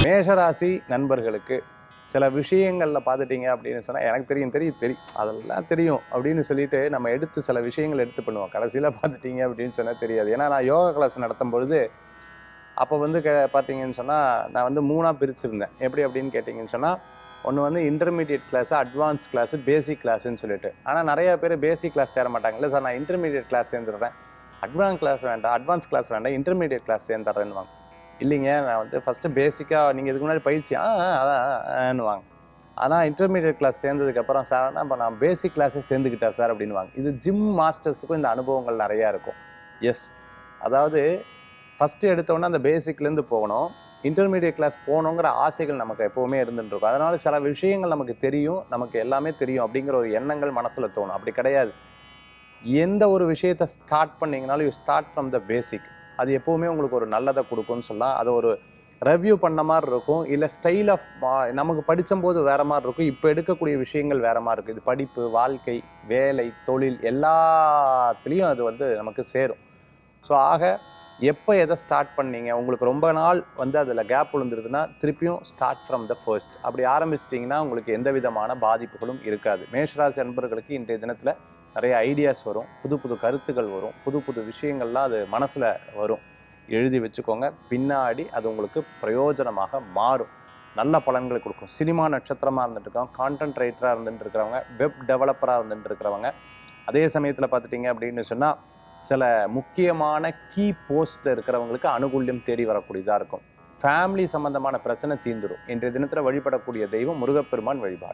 மேஷராசி நண்பர்களுக்கு சில விஷயங்களில் பார்த்துட்டிங்க அப்படின்னு சொன்னால் எனக்கு தெரியும் அதெல்லாம் தெரியும் அப்படின்னு சொல்லிட்டு நம்ம சில விஷயங்கள் எடுத்து பண்ணுவோம். கடைசியில் பார்த்துட்டிங்க அப்படின்னு சொன்னால் தெரியாது. ஏன்னா நான் யோகா கிளாஸ் நடத்தும் பொழுது அப்போ வந்து பார்த்தீங்கன்னு சொன்னால் நான் வந்து 3ஆக பிரிச்சுருந்தேன். எப்படி அப்படின்னு கேட்டிங்கன்னு சொன்னால், ஒன்று வந்து இன்டர்மீடியட் கிளாஸு, அட்வான்ஸ் கிளாஸு, பேசிக் கிளாஸுன்னு சொல்லிட்டு. ஆனால் நிறையா பேர் பேசிக் கிளாஸ் சேர மாட்டாங்க. இல்லை சார் நான் இன்டர்மீடியட் கிளாஸ் சேர்ந்துடுறேன், அட்வான்ஸ் கிளாஸ் வேண்டாம், இன்டர்மீடியட் கிளாஸ் சேர்ந்துடுறேன்னுவாங்க. இல்லைங்க நான் வந்து ஃபஸ்ட்டு பேசிக்காக நீங்கள் இதுக்கு முன்னாடி பயிற்சி அதான்னுவாங்க. ஆனால் இன்டர்மீடியட் கிளாஸ் சேர்ந்ததுக்கப்புறம் சார் இப்போ நான் பேசிக் கிளாஸே சேர்ந்துக்கிட்டேன் சார் அப்படின்வாங்க. இது ஜிம் மாஸ்டர்ஸுக்கும் இந்த அனுபவங்கள் நிறையா இருக்கும். எஸ், அதாவது ஃபஸ்ட்டு எடுத்தோன்னே அந்த பேசிக்லேருந்து போகணும், இன்டர்மீடியட் கிளாஸ் போகணுங்கிற ஆசைகள் நமக்கு எப்போவுமே இருந்துட்டுருக்கும். அதனால் சில விஷயங்கள் நமக்கு தெரியும், நமக்கு எல்லாமே தெரியும் அப்படிங்கிற ஒரு எண்ணங்கள் மனசில் தோணும். அப்படி கிடையாது. எந்த ஒரு விஷயத்தை ஸ்டார்ட் பண்ணிங்கனாலும் you start from the basic. அது எப்போவுமே உங்களுக்கு ஒரு நல்லதை கொடுக்கும்னு சொல்லலாம். அதை ஒரு ரிவ்யூ பண்ண மாதிரி இருக்கும். இல்லை ஸ்டைல் ஆஃப் நமக்கு படித்தம்போது வேறு மாதிரி இருக்கும், இப்போ எடுக்கக்கூடிய விஷயங்கள் வேறு மாதிரி இருக்குது. இது படிப்பு, வாழ்க்கை, வேலை, தொழில் எல்லாத்துலேயும் அது வந்து நமக்கு சேரும். ஸோ ஆக எப்போ எதை ஸ்டார்ட் பண்ணீங்க, உங்களுக்கு ரொம்ப நாள் வந்து அதில் கேப் விழுந்துருதுன்னா திருப்பியும் ஸ்டார்ட் ஃப்ரம் த ஃபர்ஸ்ட். அப்படி ஆரம்பிச்சிட்டிங்கன்னா உங்களுக்கு எந்த விதமான பாதிப்புகளும் இருக்காது. மேஷராசி அன்பர்களுக்கு இன்றைய தினத்தில் நிறைய ஐடியாஸ் வரும், புது புது கருத்துக்கள் வரும், புது புது விஷயங்கள்லாம் அது மனசில் வரும். எழுதி வச்சுக்கோங்க, பின்னாடி அது உங்களுக்கு பிரயோஜனமாக மாறும், நல்ல பலன்களை கொடுக்கும். சினிமா நட்சத்திரமாக இருந்துட்டுருக்கவங்க, கான்டென்ட் ரைட்டராக இருந்துட்டு இருக்கிறவங்க, வெப் டெவலப்பராக இருந்துட்டு இருக்கிறவங்க, அதே சமயத்தில் பார்த்துட்டிங்க அப்படின்னு சொன்னால் சில முக்கியமான கீ போஸ்ட்டில் இருக்கிறவங்களுக்கு அனுகூல்யம் தேடி வரக்கூடியதாக இருக்கும். ஃபேமிலி சம்பந்தமான பிரச்சனை தீர்ந்துடும். இன்றைய தினத்தில் வழிபடக்கூடிய தெய்வம் முருகப்பெருமான் வழிபாடு.